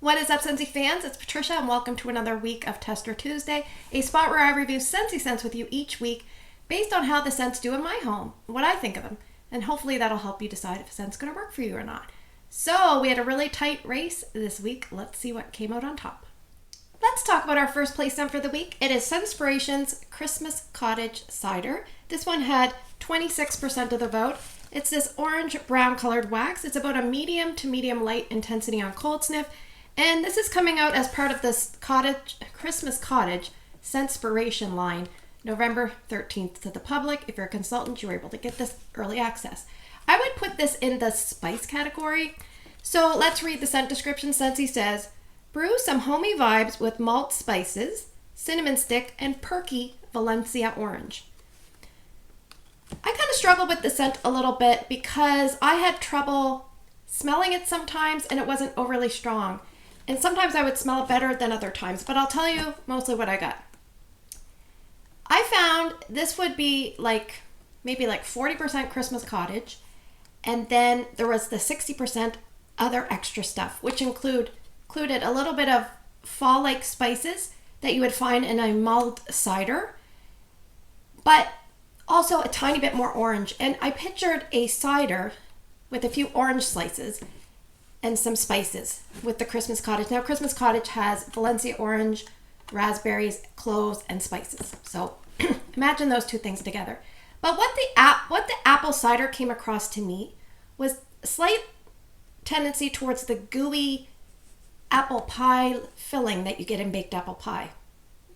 What is up, Scentsy fans? It's Patricia, and welcome to another week of Tester Tuesday, a spot where I review Scentsy scents with you each week based on how the scents do in my home, what I think of them, and hopefully that'll help you decide if a scent's going to work for you or not. So we had a really tight race this week. Let's see what came out on top. Let's talk about our first place scent for the week. It is Scentspiration's Christmas Cottage Cider. This one had 26% of the vote. It's this orange-brown colored wax. It's about a medium to medium light intensity on cold sniff. And this is coming out as part of this Christmas Cottage Scentspiration line, November 13th to the public. If you're a consultant, you were able to get this early access. I would put this in the spice category. So let's read the scent description. Scentsy says, brew some homey vibes with malt spices, cinnamon stick, and perky Valencia orange. I kind of struggled with the scent a little bit because I had trouble smelling it sometimes and it wasn't overly strong. And sometimes I would smell it better than other times, but I'll tell you mostly what I got. I found this would be maybe 40% Christmas Cottage, and then there was the 60% other extra stuff, which included a little bit of fall-like spices that you would find in a mulled cider, but also a tiny bit more orange. And I pictured a cider with a few orange slices and some spices with the Christmas Cottage. Now, Christmas Cottage has Valencia orange, raspberries, cloves, and spices. So imagine those two things together. But what the apple cider came across to me was a slight tendency towards the gooey apple pie filling that you get in baked apple pie.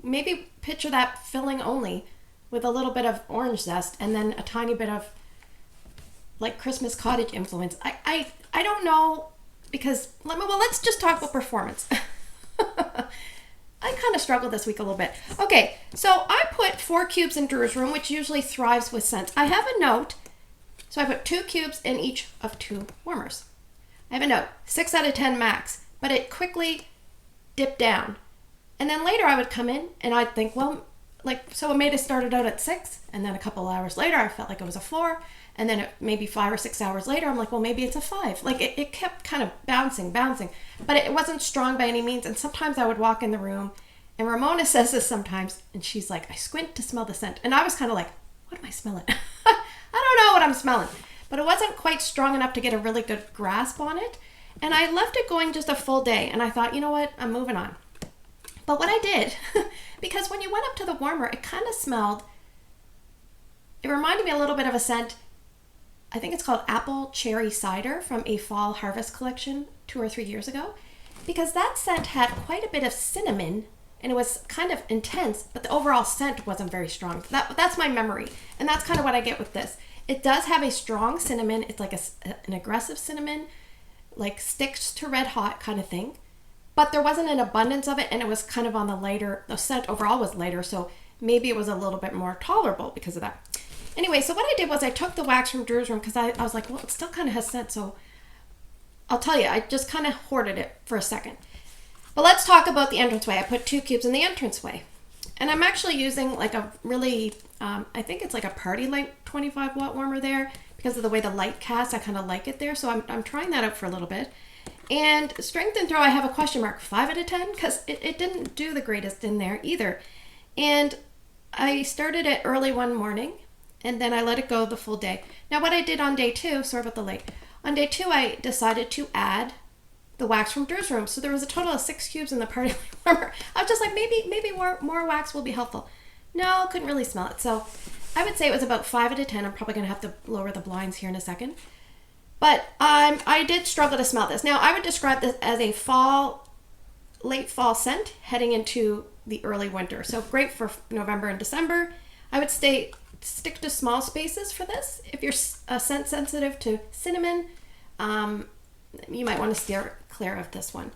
Maybe picture that filling only with a little bit of orange zest and then a tiny bit of Christmas Cottage influence. I don't know, because let's just talk about performance. I kind of struggled this week a little bit. Okay, so I put 4 cubes in Drew's room, which usually thrives with scents. I have a note, so I put 2 cubes in each of 2 warmers. I have a note, 6 out of 10 max, but it quickly dipped down. And then later I would come in and I'd think, so it may have started out at 6, and then a couple hours later I felt like it was a 4, and then maybe 5 or 6 hours later I'm like, well, maybe it's a 5. It kept kind of bouncing, but it wasn't strong by any means. And sometimes I would walk in the room, and Ramona says this sometimes, and she's like, I squint to smell the scent, and I was kind of like, what am I smelling? I don't know what I'm smelling, but it wasn't quite strong enough to get a really good grasp on it, and I left it going just a full day, and I thought, you know what, I'm moving on. But what I did, because when you went up to the warmer, it kind of smelled, it reminded me a little bit of a scent, I think it's called Apple Cherry Cider from a Fall Harvest collection 2 or 3 years ago, because that scent had quite a bit of cinnamon, and it was kind of intense, but the overall scent wasn't very strong. That's my memory, and that's kind of what I get with this. It does have a strong cinnamon. It's like an aggressive cinnamon, like sticks to red hot kind of thing. But there wasn't an abundance of it, and it was kind of on the scent overall was lighter, so maybe it was a little bit more tolerable because of that. Anyway, so what I did was I took the wax from Drew's room because I was like, well, it still kind of has scent, so I'll tell you, I just kind of hoarded it for a second. But let's talk about the entranceway. I put 2 cubes in the entranceway, and I'm actually using a really, I think it's like a party light 25 watt warmer there because of the way the light casts. I kind of like it there, so I'm trying that out for a little bit. And strength and throw, I have a question mark, 5 out of 10, because it didn't do the greatest in there either. And I started it early one morning, and then I let it go the full day. Now what I did on day 2, sorry about the late, on day 2 I decided to add the wax from Drew's room. So there was a total of 6 cubes in the party warmer. I was just like, maybe more wax will be helpful. No, couldn't really smell it. So I would say it was about 5 out of 10. I'm probably going to have to lower the blinds here in a second. But I did struggle to smell this. Now, I would describe this as a late fall scent heading into the early winter. So great for November and December. I would stick to small spaces for this. If you're scent sensitive to cinnamon, you might want to steer clear of this one.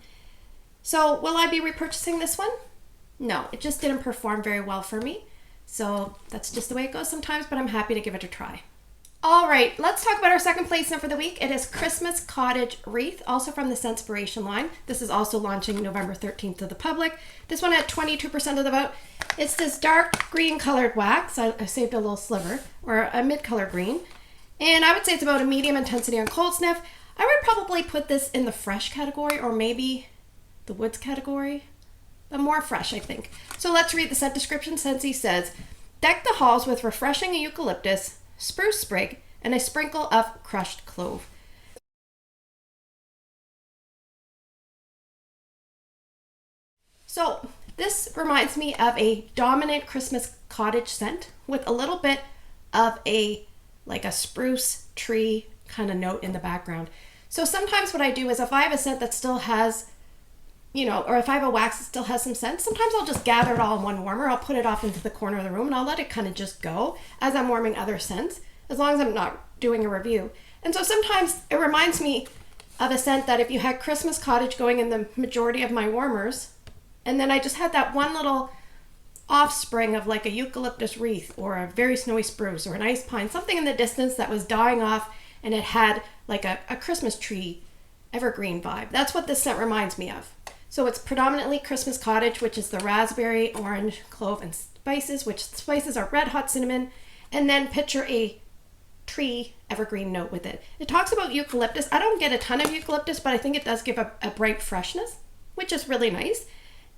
So will I be repurchasing this one? No, it just didn't perform very well for me. So that's just the way it goes sometimes, but I'm happy to give it a try. All right, let's talk about our second place scent for the week. It is Christmas Cottage Wreath, also from the Scentspiration line. This is also launching November 13th to the public. This one had 22% of the vote. It's this dark green colored wax. I saved a little sliver, or a mid-color green. And I would say it's about a medium intensity on cold sniff. I would probably put this in the fresh category, or maybe the woods category, but more fresh, I think. So let's read the scent description. Scentsy says, deck the halls with refreshing eucalyptus, spruce sprig, and a sprinkle of crushed clove. So this reminds me of a dominant Christmas cottage scent with a little bit of a spruce tree kind of note in the background. So sometimes what I do is if I have a scent that still has, or if I have a wax that still has some scent, sometimes I'll just gather it all in one warmer. I'll put it off into the corner of the room and I'll let it kind of just go as I'm warming other scents, as long as I'm not doing a review. And so sometimes it reminds me of a scent that if you had Christmas cottage going in the majority of my warmers, and then I just had that one little offspring of like a eucalyptus wreath or a very snowy spruce or an ice pine, something in the distance that was dying off, and it had like a Christmas tree evergreen vibe. That's what this scent reminds me of. So it's predominantly Christmas cottage, which is the raspberry, orange, clove, and spices, which spices are red hot cinnamon, and then picture a tree evergreen note with it. It talks about eucalyptus. I don't get a ton of eucalyptus, but I think it does give a bright freshness, which is really nice.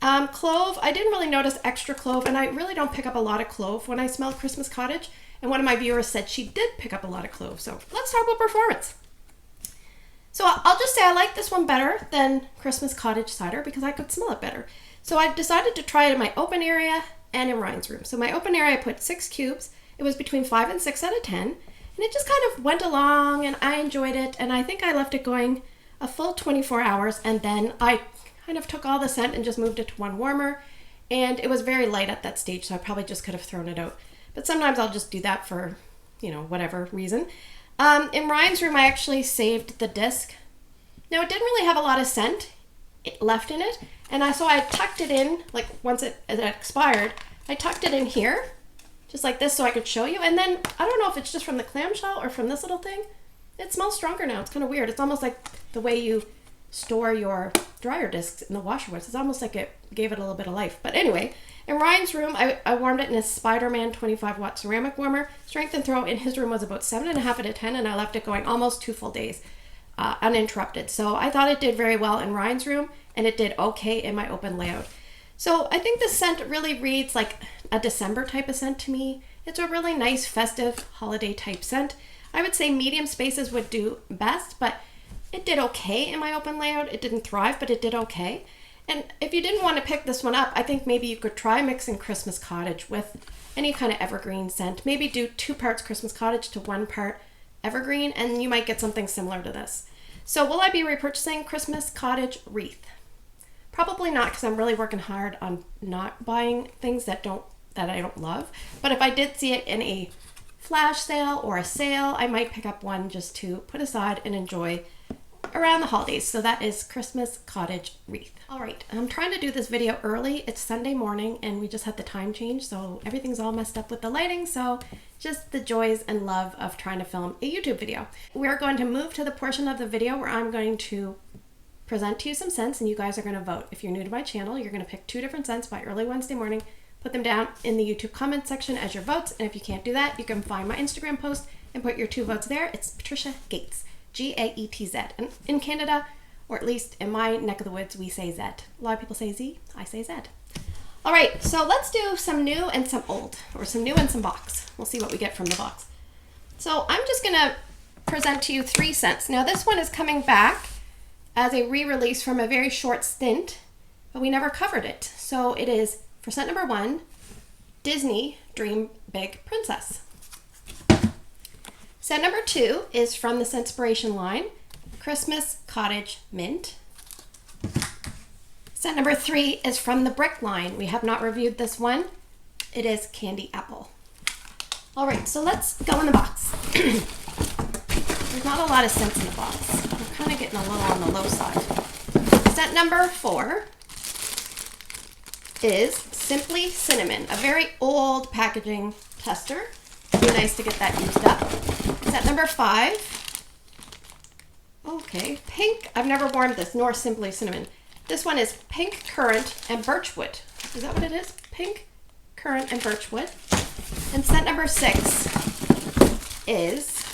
Clove, I didn't really notice extra clove, and I really don't pick up a lot of clove when I smell Christmas cottage. And one of my viewers said she did pick up a lot of clove. So let's talk about performance. So I'll just say I like this one better than Christmas Cottage Cider because I could smell it better. So I decided to try it in my open area and in Ryan's room. So my open area, I put 6 cubes. It was between 5 and 6 out of 10. And it just kind of went along and I enjoyed it. And I think I left it going a full 24 hours. And then I kind of took all the scent and just moved it to one warmer. And it was very light at that stage, so I probably just could have thrown it out. But sometimes I'll just do that for, whatever reason. In Ryan's room, I actually saved the disc. Now, it didn't really have a lot of scent left in it. And so I tucked it in, like once it expired, I tucked it in here, just like this so I could show you. And then, I don't know if it's just from the clamshell or from this little thing. It smells stronger now. It's kind of weird. It's almost like the way you store your dryer discs in the washer was. It's almost like it gave it a little bit of life. But anyway, in Ryan's room, I warmed it in a Spider-Man 25-watt ceramic warmer. Strength and throw in his room was about 7.5 out of 10, and I left it going almost 2 full days uninterrupted. So I thought it did very well in Ryan's room, and it did okay in my open layout. So I think the scent really reads like a December type of scent to me. It's a really nice festive holiday type scent. I would say medium spaces would do best, but it did okay in my open layout. It didn't thrive, but it did okay. And if you didn't want to pick this one up, I think maybe you could try mixing Christmas Cottage with any kind of evergreen scent. Maybe do 2 parts Christmas Cottage to 1 part evergreen, and you might get something similar to this. So will I be repurchasing Christmas Cottage Wreath? Probably not, because I'm really working hard on not buying things that I don't love. But if I did see it in a flash sale or a sale, I might pick up one just to put aside and enjoy around the holidays. So that is Christmas Cottage Wreath. All right, I'm trying to do this video early. It's Sunday morning and we just had the time change, so everything's all messed up with the lighting. So just the joys and love of trying to film a YouTube video. We're going to move to the portion of the video where I'm going to present to you some scents and you guys are going to vote. If you're new to my channel, you're going to pick 2 different scents by early Wednesday morning, put them down in the YouTube comment section as your votes. And if you can't do that, you can find my Instagram post and put your 2 votes there. It's Patricia Gates, Gaetz. And in Canada, or at least in my neck of the woods, we say Z. A lot of people say Z, I say Z. All right, so let's do some new and some old, or some new and some box. We'll see what we get from the box. So I'm just gonna present to you 3 scents. Now this one is coming back as a re-release from a very short stint, but we never covered it. So it is, for scent number 1, Disney Dream Big Princess. Scent number 2 is from the Scentspiration line, Christmas Cottage Mint. Scent number 3 is from the Brick line. We have not reviewed this one. It is Candy Apple. All right, so let's go in the box. There's not a lot of scents in the box. We're kind of getting a little on the low side. Scent number 4 is Simply Cinnamon, a very old packaging tester. It'd be nice to get that used up. Scent number 5. Okay, pink. I've never warmed this, nor Simply Cinnamon. This one is Pink Currant and Birchwood. Is that what it is? Pink Currant and Birchwood. And scent number 6 is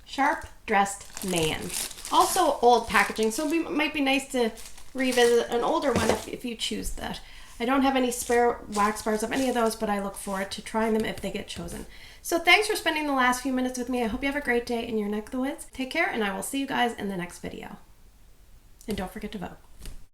Sharp Dressed Man. Also old packaging, so it might be nice to revisit an older one if you choose that. I don't have any spare wax bars of any of those, but I look forward to trying them if they get chosen. So thanks for spending the last few minutes with me. I hope you have a great day in your neck of the woods. Take care, and I will see you guys in the next video. And don't forget to vote.